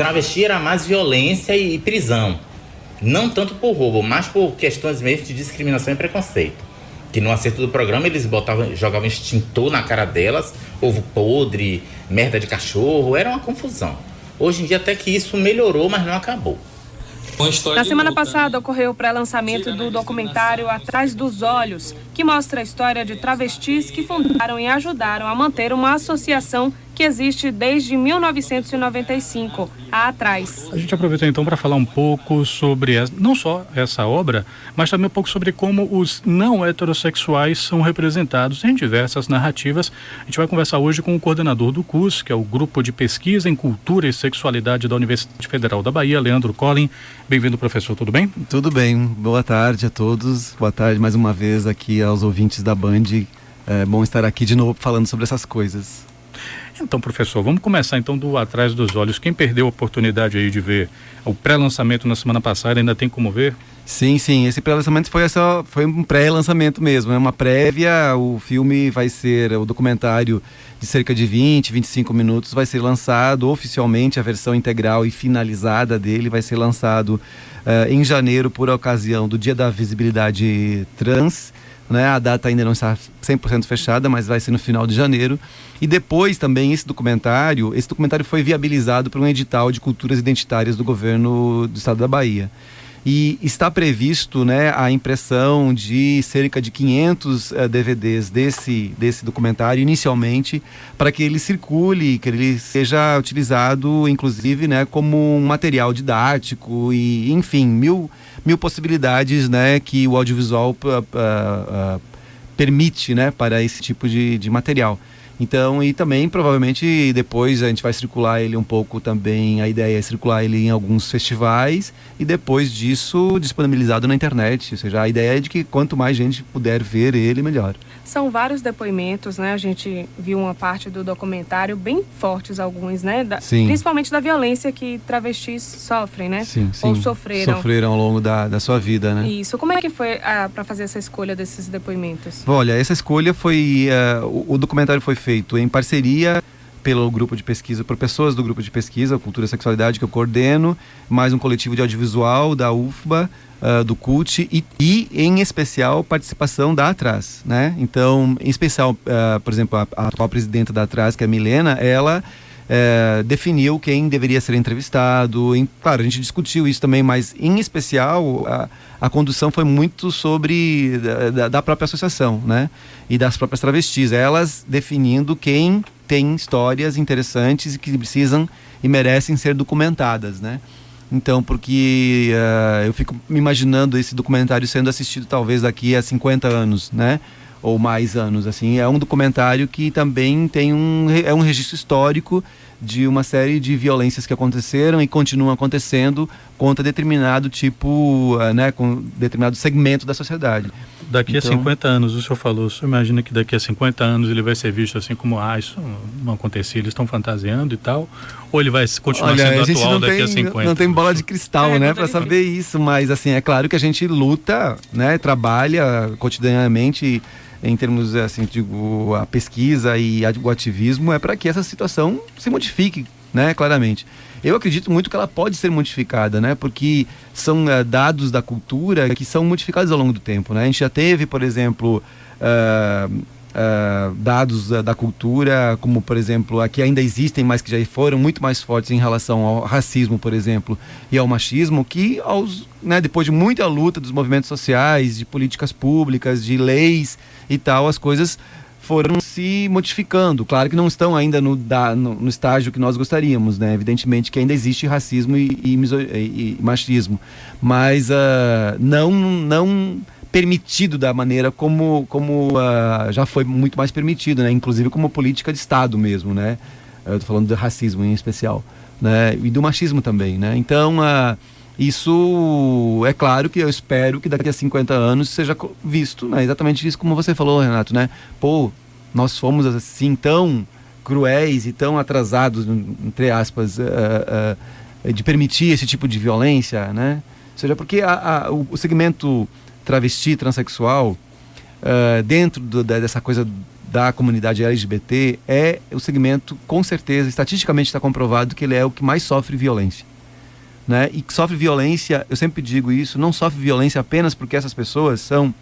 travesti era mais violência e prisão. Não tanto por roubo, mas por questões mesmo de discriminação e preconceito. Que no acerto do programa eles jogavam extintor na cara delas, ovo podre, merda de cachorro, era uma confusão. Hoje em dia até que isso melhorou, mas não acabou. Na semana passada ocorreu o pré-lançamento do documentário Atrás dos Olhos, que mostra a história de travestis que fundaram e ajudaram a manter uma associação que existe desde 1995, a Atrás. A gente aproveita então para falar um pouco sobre não só essa obra, mas também um pouco sobre como os não heterossexuais são representados em diversas narrativas. A gente vai conversar hoje com o coordenador do CUS, que é o Grupo de Pesquisa em Cultura e Sexualidade da Universidade Federal da Bahia, Leandro Collin. Bem-vindo, professor, tudo bem? Tudo bem, boa tarde a todos, boa tarde mais uma vez aqui aos ouvintes da Band. É bom estar aqui de novo falando sobre essas coisas. Então, professor, vamos começar então do Atrás dos Olhos. Quem perdeu a oportunidade aí de ver o pré-lançamento na semana passada, ainda tem como ver? Sim, esse pré-lançamento foi um pré-lançamento mesmo, é uma prévia. O filme vai ser, o documentário de cerca de 25 minutos vai ser lançado oficialmente, a versão integral e finalizada dele vai ser lançado em janeiro por ocasião do Dia da Visibilidade Trans, né? A data ainda não está 100% fechada, mas vai ser no final de janeiro. E depois também esse documentário foi viabilizado por um edital de culturas identitárias do governo do estado da Bahia. E está previsto, né, a impressão de cerca de 500 DVDs desse documentário inicialmente, para que ele circule, que ele seja utilizado inclusive, né, como um material didático e, enfim, mil possibilidades, né, que o audiovisual permite, né, para esse tipo de material. Então, e também provavelmente depois a gente vai circular ele um pouco também, a ideia é circular ele em alguns festivais e depois disso disponibilizado na internet, ou seja, a ideia é de que quanto mais gente puder ver ele, melhor. São vários depoimentos, né? A gente viu uma parte do documentário, bem fortes alguns, né? Principalmente da violência que travestis sofrem, né? Sim. Ou sofreram. Sofreram ao longo da sua vida, né? Isso. Como é que foi para fazer essa escolha desses depoimentos? Olha, essa escolha foi... o documentário foi feito em parceria pelo grupo de pesquisa, por pessoas do grupo de pesquisa, Cultura e Sexualidade, que eu coordeno, mais um coletivo de audiovisual da UFBA, do CUT e em especial participação da Atrás, né? Então, em especial, por exemplo, a atual presidenta da Atrás, que é a Milena, ela definiu quem deveria ser entrevistado. Claro, a gente discutiu isso também, mas em especial a condução foi muito sobre da própria associação, né? E das próprias travestis, elas definindo quem tem histórias interessantes e que precisam e merecem ser documentadas, né? Então, porque eu fico me imaginando esse documentário sendo assistido talvez daqui a 50 anos, né? Ou mais anos, assim. É um documentário que também tem um registro histórico de uma série de violências que aconteceram e continuam acontecendo contra determinado tipo, né, com determinado segmento da sociedade. Daqui a 50 anos, o senhor imagina que daqui a 50 anos ele vai ser visto assim como, isso não acontecia, eles estão fantasiando e tal, ou ele vai continuar sendo atual daqui a 50? Não tem bola de cristal, né, para saber isso, mas assim, é claro que a gente luta, né, trabalha cotidianamente em termos, assim, digo, a pesquisa e o ativismo é para que essa situação se modifique, né, claramente. Eu acredito muito que ela pode ser modificada, né, porque são dados da cultura que são modificados ao longo do tempo, né. A gente já teve, por exemplo, dados da cultura, como, por exemplo, aqui ainda existem, mas que já foram muito mais fortes em relação ao racismo, por exemplo, e ao machismo, que depois de muita luta dos movimentos sociais, de políticas públicas, de leis e tal, as coisas foram se modificando. Claro que não estão ainda no estágio que nós gostaríamos, né? Evidentemente que ainda existe racismo e machismo, mas não permitido da maneira como já foi muito mais permitido, né? Inclusive como política de Estado mesmo, né? Eu estou falando do racismo em especial, né? E do machismo também, né? Então, isso é claro que eu espero que daqui a 50 anos seja visto, né? Exatamente isso como você falou, Renato, né? Nós fomos assim tão cruéis e tão atrasados, entre aspas, de permitir esse tipo de violência, né? Ou seja, porque o segmento travesti, transexual, dentro dessa coisa da comunidade LGBT é o segmento, com certeza, estatisticamente está comprovado que ele é o que mais sofre violência, né? E que sofre violência, eu sempre digo isso, não sofre violência apenas porque essas pessoas são,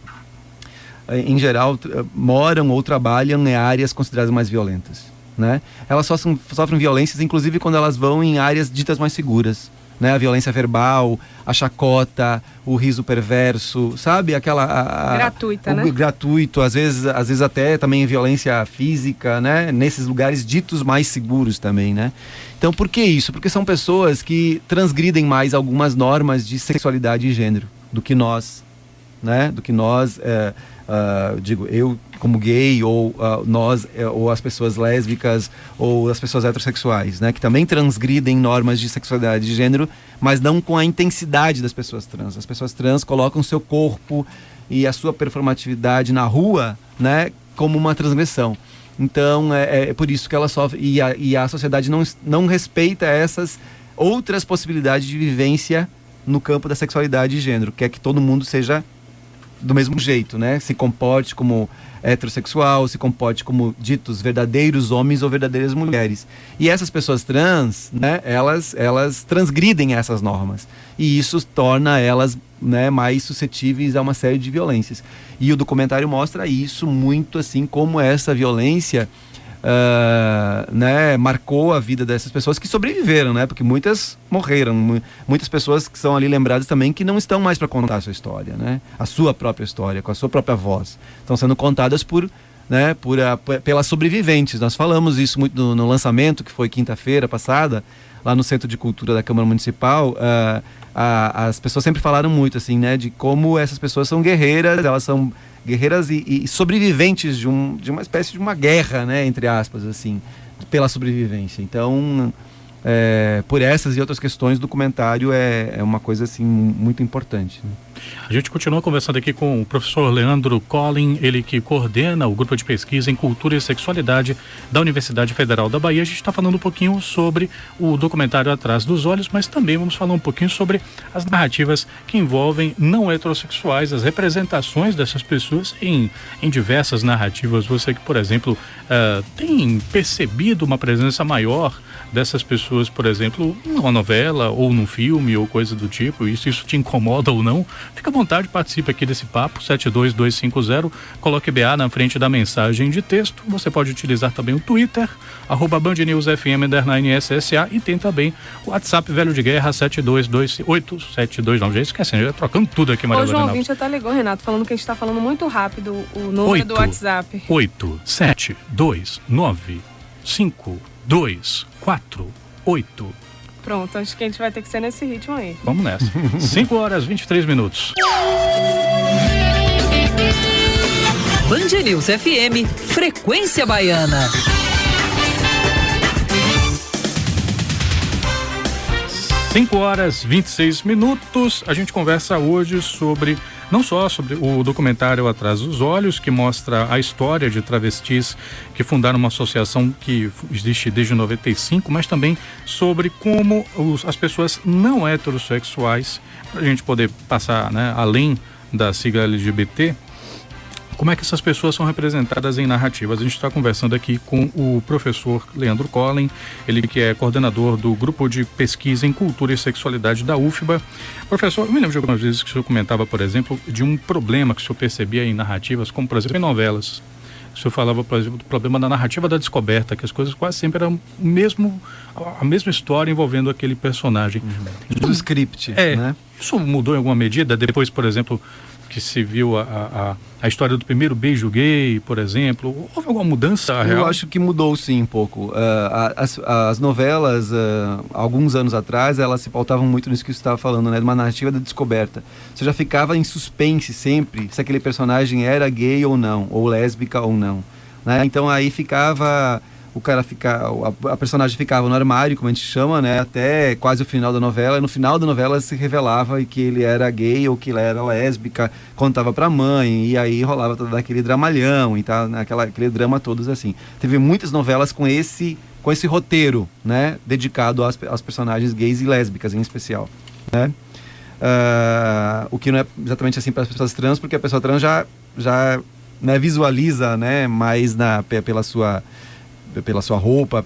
em geral, moram ou trabalham em áreas consideradas mais violentas, né? Elas sofrem violências, inclusive quando elas vão em áreas ditas mais seguras, né? A violência verbal, a chacota, o riso perverso, sabe? Aquela... gratuita, né? Gratuito, às vezes até também violência física, né? Nesses lugares ditos mais seguros também, né? Então, por que isso? Porque são pessoas que transgridem mais algumas normas de sexualidade e gênero do que nós, né? Do que nós, digo, eu como gay, ou nós, ou as pessoas lésbicas, ou as pessoas heterossexuais, né? Que também transgridem normas de sexualidade e gênero, mas não com a intensidade das pessoas trans. As pessoas trans colocam seu corpo e a sua performatividade na rua, né? Como uma transgressão. Então, é por isso que ela sofre, e a sociedade não respeita essas outras possibilidades de vivência no campo da sexualidade e gênero, que é que todo mundo seja do mesmo jeito, né? Se comporte como heterossexual, se comporte como ditos verdadeiros homens ou verdadeiras mulheres. E essas pessoas trans, né? Elas transgridem essas normas. E isso torna elas, né, mais suscetíveis a uma série de violências. E o documentário mostra isso muito, assim, como essa violência né, marcou a vida dessas pessoas que sobreviveram, né? Porque muitas morreram, muitas pessoas que são ali lembradas também que não estão mais para contar a sua história, né? A sua própria história, com a sua própria voz. Estão sendo contadas pelas sobreviventes. Nós falamos isso muito no lançamento, que foi quinta-feira passada, lá no Centro de Cultura da Câmara Municipal. As pessoas sempre falaram muito, assim, né, de como essas pessoas são guerreiras, elas são guerreiras e sobreviventes de uma espécie de uma guerra, né, entre aspas, assim, pela sobrevivência. Então, por essas e outras questões, o documentário é uma coisa, assim, muito importante, né? A gente continua conversando aqui com o professor Leandro Collin, ele que coordena o grupo de pesquisa em cultura e sexualidade da Universidade Federal da Bahia. A gente está falando um pouquinho sobre o documentário Atrás dos Olhos, mas também vamos falar um pouquinho sobre as narrativas que envolvem não heterossexuais, as representações dessas pessoas em diversas narrativas. Você que, por exemplo, tem percebido uma presença maior dessas pessoas, por exemplo, numa novela ou num filme ou coisa do tipo, isso te incomoda ou não? Fica à vontade, participe aqui desse papo, 72250, coloque BA na frente da mensagem de texto. Você pode utilizar também o Twitter, @BandNewsFM_SSA, e tem também o WhatsApp Velho de Guerra, 7222872, não, já esquecendo, já trocando tudo aqui, Maria. Hoje o ouvinte até ligou, Renato, falando que a gente está falando muito rápido o número do WhatsApp. 872952488. Pronto, acho que a gente vai ter que ser nesse ritmo aí. Vamos nessa. 5h23. Band News FM, Frequência Baiana. 5h26. A gente conversa hoje não só sobre o documentário Atrás dos Olhos, que mostra a história de travestis que fundaram uma associação que existe desde 95, mas também sobre como as pessoas não heterossexuais, para a gente poder passar, né, além da sigla LGBT, como é que essas pessoas são representadas em narrativas. A gente está conversando aqui com o professor Leandro Collin, ele que é coordenador do grupo de pesquisa em cultura e sexualidade da UFBA. Professor, eu me lembro de algumas vezes que o senhor comentava, por exemplo, de um problema que o senhor percebia em narrativas, como, por exemplo, em novelas. O senhor falava, por exemplo, do problema da narrativa da descoberta, que as coisas quase sempre eram a mesma história envolvendo aquele personagem. Do script, né? Isso mudou em alguma medida? Depois, por exemplo, que se viu a história do primeiro beijo gay, por exemplo, houve alguma mudança real? Eu acho que mudou sim um pouco. As novelas, alguns anos atrás, elas se pautavam muito nisso que você estava falando, né? De uma narrativa da descoberta. Você já ficava em suspense sempre se aquele personagem era gay ou não, ou lésbica ou não, né? Então aí a personagem ficava no armário, como a gente chama, né, até quase o final da novela, e no final da novela se revelava que ele era gay ou que ele era lésbica, contava pra mãe, e aí rolava todo aquele dramalhão e tal, aquele drama todos assim. Teve muitas novelas com esse roteiro, né, dedicado aos personagens gays e lésbicas em especial, né? O que não é exatamente assim para as pessoas trans, porque a pessoa trans já né, visualiza, né, mais pela sua roupa,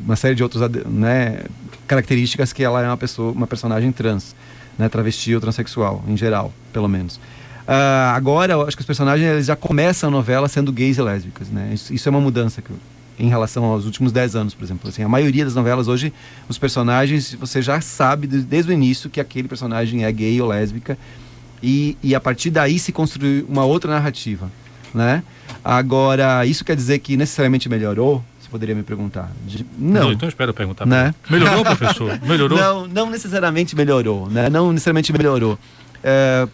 uma série de outras, né, características que ela é uma personagem trans, né, travesti ou transexual, em geral, pelo menos. Agora, eu acho que os personagens eles já começam a novela sendo gays e lésbicas, né? Isso é uma mudança em relação aos últimos 10 anos, por exemplo. Assim, a maioria das novelas hoje, os personagens, você já sabe desde o início que aquele personagem é gay ou lésbica e a partir daí se construi uma outra narrativa, né? Agora, isso quer dizer que necessariamente melhorou? Você poderia me perguntar. Não. Então espera eu perguntar. Né? Melhorou, professor? Melhorou? Não necessariamente melhorou, né? Não necessariamente melhorou.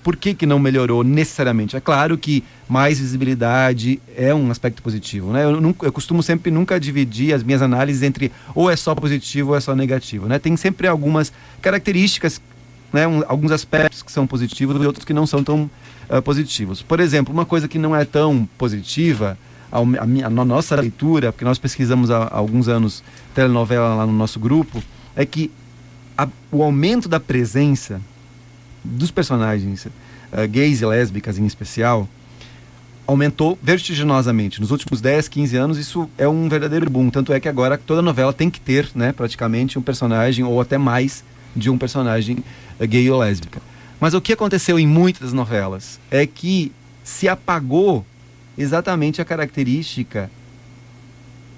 Por que não melhorou necessariamente? É claro que mais visibilidade é um aspecto positivo, né? Eu costumo sempre nunca dividir as minhas análises entre ou é só positivo ou é só negativo, né? Tem sempre algumas características, né? Alguns aspectos que são positivos e outros que não são tão positivos. Por exemplo, uma coisa que não é tão positiva, a nossa leitura, porque nós pesquisamos há alguns anos telenovela lá no nosso grupo, é que o aumento da presença dos personagens gays e lésbicas em especial aumentou vertiginosamente. Nos últimos 10, 15 anos isso é um verdadeiro boom, tanto é que agora toda novela tem que ter, né, praticamente um personagem ou até mais de um personagem gay ou lésbica. Mas o que aconteceu em muitas novelas é que se apagou exatamente a característica,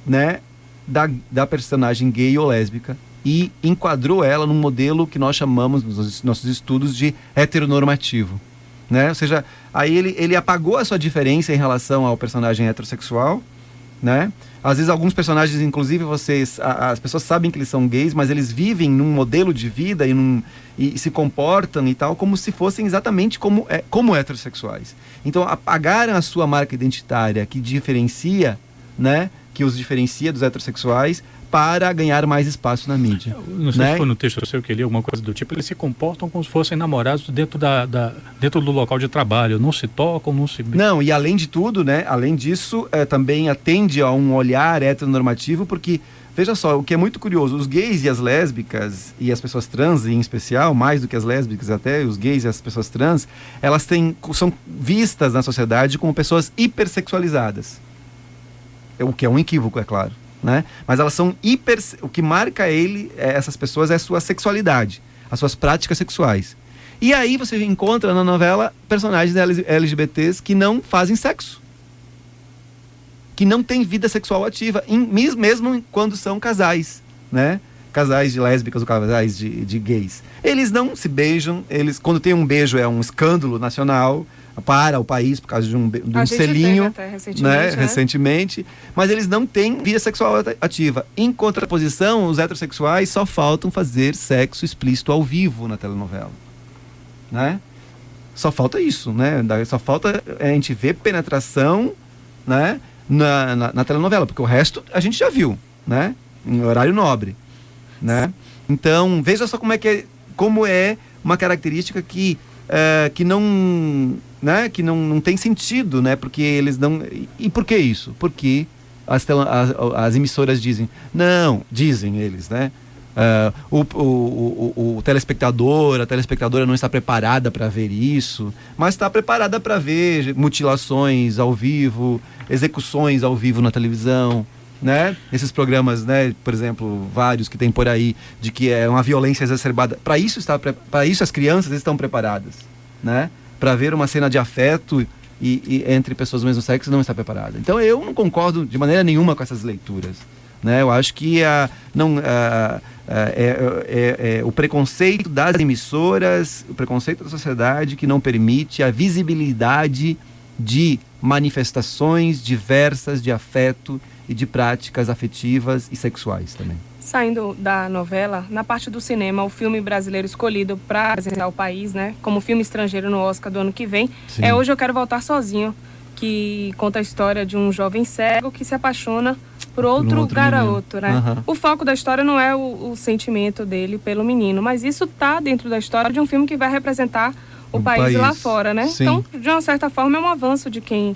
né, da personagem gay ou lésbica e enquadrou ela num modelo que nós chamamos nos nossos estudos de heteronormativo, né? Ou seja, aí ele apagou a sua diferença em relação ao personagem heterossexual, né? Às vezes alguns personagens, inclusive as pessoas sabem que eles são gays, mas eles vivem num modelo de vida e se comportam e tal como se fossem exatamente como heterossexuais. Então apagaram a sua marca identitária que diferencia, né? Que os diferencia dos heterossexuais para ganhar mais espaço na mídia. Não sei se foi no texto seu que eu li alguma coisa do tipo, eles se comportam como se fossem namorados dentro dentro do local de trabalho, não se tocam, não se... Não, e além de tudo, né, além disso, também atende a um olhar heteronormativo, porque, veja só, o que é muito curioso, os gays e as lésbicas, e as pessoas trans em especial, mais do que as lésbicas até, os gays e as pessoas trans, elas são vistas na sociedade como pessoas hipersexualizadas. O que é um equívoco, é claro. Né? Mas elas são o que marca essas pessoas é a sua sexualidade, as suas práticas sexuais. E aí você encontra na novela personagens LGBTs que não fazem sexo, que não têm vida sexual ativa, mesmo quando são casais, né? Casais de lésbicas ou casais de gays. Eles não se beijam, quando tem um beijo é um escândalo nacional para o país por causa de um selinho, até recentemente, recentemente, mas eles não têm vida sexual ativa. Em contraposição, os heterossexuais só faltam fazer sexo explícito ao vivo na telenovela, né? Só falta isso, né? Só falta a gente ver penetração, né, na telenovela, porque o resto a gente já viu, né? Em horário nobre, né? Então, veja só como é uma característica que não, né, que não tem sentido, né? Porque eles não... E por que isso? Porque as emissoras dizem eles, né? O telespectador, a telespectadora não está preparada para ver isso, mas está preparada para ver mutilações ao vivo, execuções ao vivo na televisão, né? Esses programas, né, por exemplo, vários que tem por aí, de que é uma violência exacerbada. Para isso as crianças estão preparadas, né? Para ver uma cena de afeto e entre pessoas do mesmo sexo não está preparada. Então eu não concordo de maneira nenhuma com essas leituras, né? Eu acho que o preconceito das emissoras, o preconceito da sociedade que não permite a visibilidade de manifestações diversas de afeto e de práticas afetivas e sexuais também. Saindo da novela, na parte do cinema, o filme brasileiro escolhido para apresentar o país, né, como filme estrangeiro no Oscar do ano que vem, é Hoje Eu Quero Voltar Sozinho, que conta a história de um jovem cego que se apaixona por outro garoto, né? Uhum. O foco da história não é o sentimento dele pelo menino, mas isso tá dentro da história de um filme que vai representar o país lá fora, né? Sim. Então, de uma certa forma, é um avanço de quem...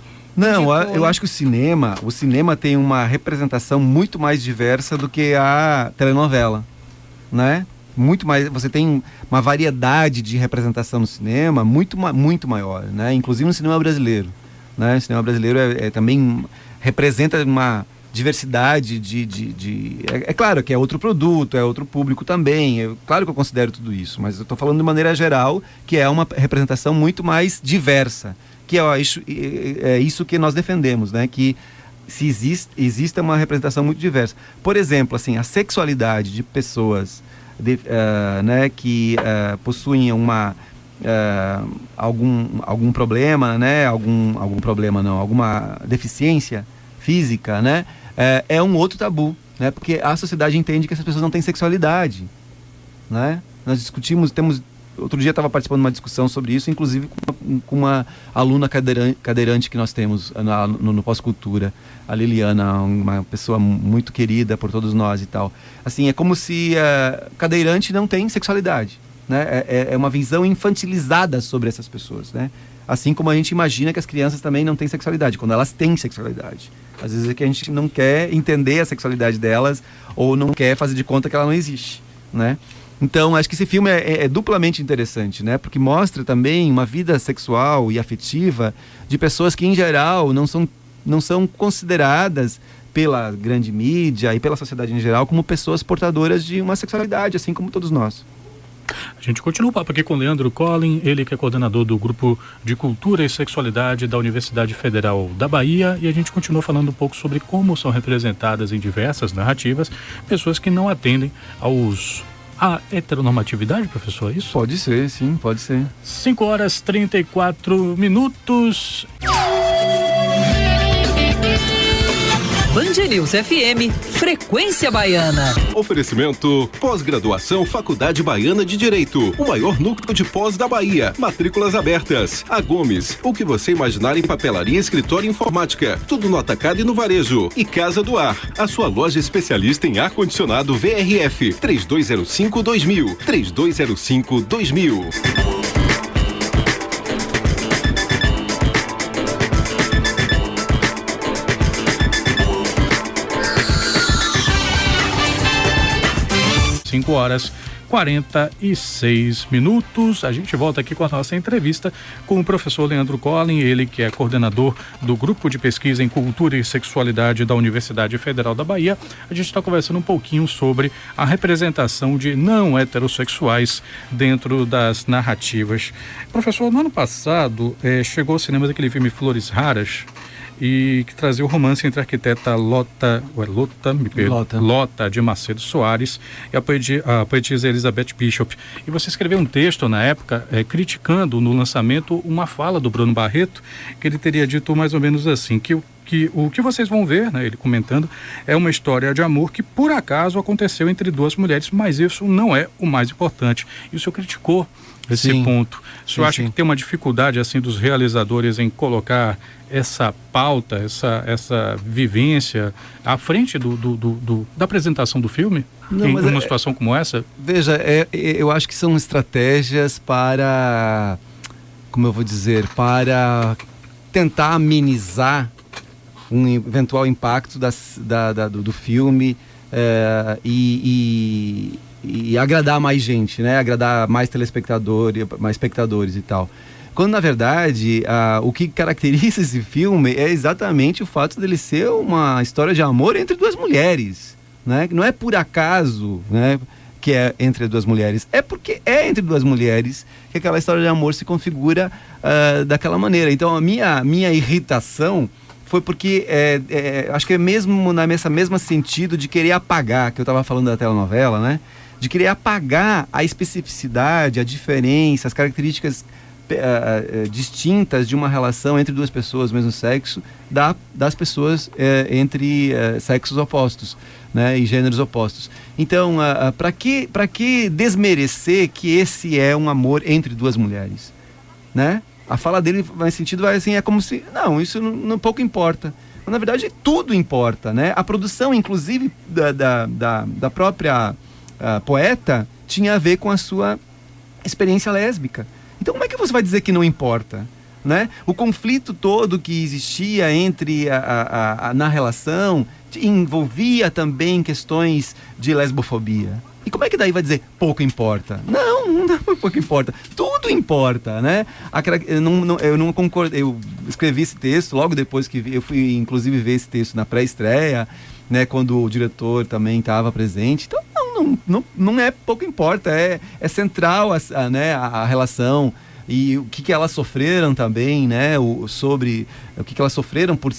eu acho que o cinema tem uma representação muito mais diversa do que a telenovela, né? Muito mais, você tem uma variedade de representação no cinema muito maior, né? Inclusive no cinema brasileiro, né? O cinema brasileiro também representa uma diversidade é claro que é outro produto, é outro público também, claro que eu considero tudo isso, mas eu estou falando de maneira geral, que é uma representação muito mais diversa, que é isso que nós defendemos, né? Que se exista uma representação muito diversa. Por exemplo, assim, a sexualidade de pessoas né, que possuem algum problema, né? Alguma deficiência física, né? É um outro tabu, né? Porque a sociedade entende que essas pessoas não têm sexualidade, né? Nós discutimos, outro dia estava participando de uma discussão sobre isso, inclusive com uma aluna cadeirante que nós temos no Pós-Cultura, a Liliana, uma pessoa muito querida por todos nós e tal. Assim, é como se cadeirante não tem sexualidade, né? É uma visão infantilizada sobre essas pessoas, né? Assim como a gente imagina que as crianças também não têm sexualidade, quando elas têm sexualidade. Às vezes é que a gente não quer entender a sexualidade delas ou não quer fazer de conta que ela não existe, né? Então, acho que esse filme é duplamente interessante, né? Porque mostra também uma vida sexual e afetiva de pessoas que, em geral, não são consideradas pela grande mídia e pela sociedade em geral como pessoas portadoras de uma sexualidade, assim como todos nós. A gente continua o papo aqui com Leandro Collin, ele que é coordenador do Grupo de Cultura e Sexualidade da Universidade Federal da Bahia, e a gente continua falando um pouco sobre como são representadas em diversas narrativas pessoas que não atendem a heteronormatividade, professor, é isso? Pode ser, sim, pode ser. 5h34. Band News FM, Frequência Baiana. Oferecimento pós-graduação Faculdade Baiana de Direito, o maior núcleo de pós da Bahia. Matrículas abertas. A Gomes, o que você imaginar em papelaria, escritório e informática. Tudo no atacado e no varejo. E Casa do Ar, a sua loja especialista em ar-condicionado VRF. 3205-2000. 3205-2000. Cinco horas 46 minutos. A gente volta aqui com a nossa entrevista com o professor Leandro Collin, ele que é coordenador do Grupo de Pesquisa em Cultura e Sexualidade da Universidade Federal da Bahia. A gente está conversando um pouquinho sobre a representação de não heterossexuais dentro das narrativas. Professor, no ano passado chegou aos cinemas aquele filme Flores Raras, e que trazia o romance entre a arquiteta Lota de Macedo Soares e a poetisa Elizabeth Bishop. E você escreveu um texto na época criticando no lançamento uma fala do Bruno Barreto, que ele teria dito mais ou menos assim, que o que vocês vão ver, né, ele comentando, é uma história de amor que por acaso aconteceu entre duas mulheres, mas isso não é o mais importante. E o senhor criticou esse ponto. O senhor acha que tem uma dificuldade assim dos realizadores em colocar essa pauta, essa vivência à frente da apresentação do filme? Em uma situação como essa? Veja, eu acho que são estratégias para, como eu vou dizer, para tentar amenizar um eventual impacto do filme e agradar mais gente, né? Agradar mais telespectadores, mais espectadores e tal. Quando, na verdade, o que caracteriza esse filme é exatamente o fato dele ser uma história de amor entre duas mulheres, né? Não é por acaso, né, que é entre duas mulheres, é porque é entre duas mulheres que aquela história de amor se configura daquela maneira. Então, a minha irritação foi porque, acho que é mesmo nessa mesma sentido de querer apagar, que eu estava falando da telenovela, né? De querer apagar a especificidade, a diferença, as características distintas de uma relação entre duas pessoas do mesmo sexo, das pessoas entre sexos opostos, né? E gêneros opostos. Então, para que desmerecer que esse é um amor entre duas mulheres, né? A fala dele, nesse sentido, vai assim, é como se, não, isso não pouco importa. Mas, na verdade, tudo importa, né? A produção, inclusive, da própria poeta, tinha a ver com a sua experiência lésbica. Então, como é que você vai dizer que não importa, né? O conflito todo que existia na relação envolvia também questões de lesbofobia. E como é que daí vai dizer pouco importa? Não, pouco importa. Tudo importa, né? Eu não concordo. Eu escrevi esse texto logo depois que eu fui, inclusive, ver esse texto na pré-estreia, né? Quando o diretor também estava presente. Então, não é pouco importa. É central né, a relação. E o que elas sofreram também, né? Sobre o que elas sofreram por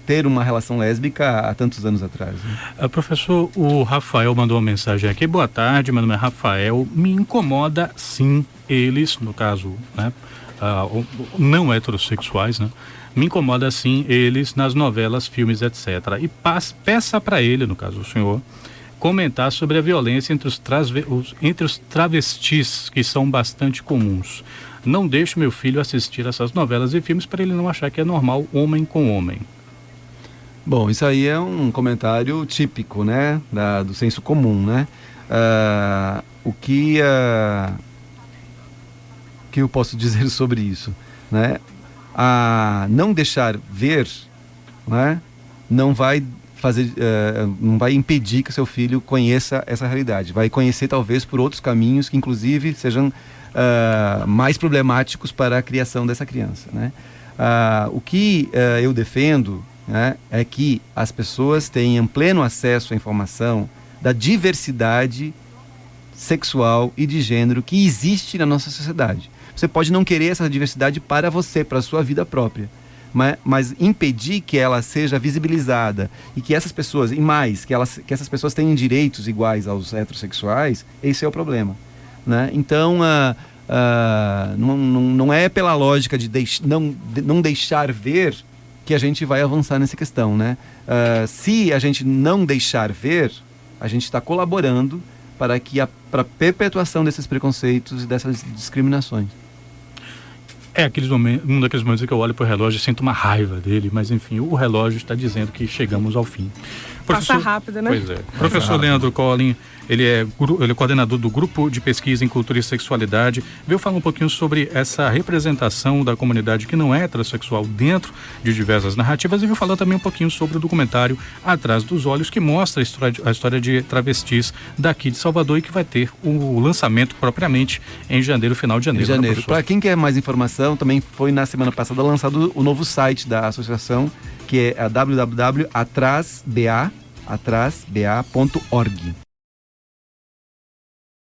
ter uma relação lésbica há tantos anos atrás. Né? Professor, o Rafael mandou uma mensagem aqui. Boa tarde, meu nome é Rafael. Me incomoda, sim, eles, no caso, né? Não heterossexuais, né? Me incomoda, sim, eles nas novelas, filmes, etc. E peça para ele, no caso, o senhor, comentar sobre a violência entre os travestis, que são bastante comuns. Não deixe meu filho assistir essas novelas e filmes para ele não achar que é normal homem com homem. Bom, isso aí é um comentário típico, né, do senso comum, né? O que eu posso dizer sobre isso, né? Não deixar ver, né, não vai impedir que o seu filho conheça essa realidade. Vai conhecer talvez por outros caminhos que inclusive sejam mais problemáticos para a criação dessa criança, né? O que eu defendo, né, é que as pessoas tenham pleno acesso à informação da diversidade sexual e de gênero que existe na nossa sociedade. Você pode não querer essa diversidade para você, para a sua vida própria, mas impedir que ela seja visibilizada e que essas pessoas, e mais, que essas pessoas tenham direitos iguais aos heterossexuais, esse é o problema, né? Então, não é pela lógica de não deixar ver que a gente vai avançar nessa questão, né? Se a gente não deixar ver, a gente está colaborando para a perpetuação desses preconceitos e dessas discriminações. É um daqueles momentos que eu olho para o relógio e sinto uma raiva dele, mas enfim, o relógio está dizendo que chegamos ao fim. Passa rápido, né? Pois é. Professor Leandro Collin, ele é coordenador do Grupo de Pesquisa em Cultura e Sexualidade. Veio falar um pouquinho sobre essa representação da comunidade que não é heterossexual dentro de diversas narrativas e veio falar também um pouquinho sobre o documentário Atrás dos Olhos, que mostra a história de travestis daqui de Salvador e que vai ter o lançamento propriamente em janeiro, final de janeiro. Em janeiro. Para quem quer mais informação, também foi na semana passada lançado o novo site da associação, que é a www.atrasba.org.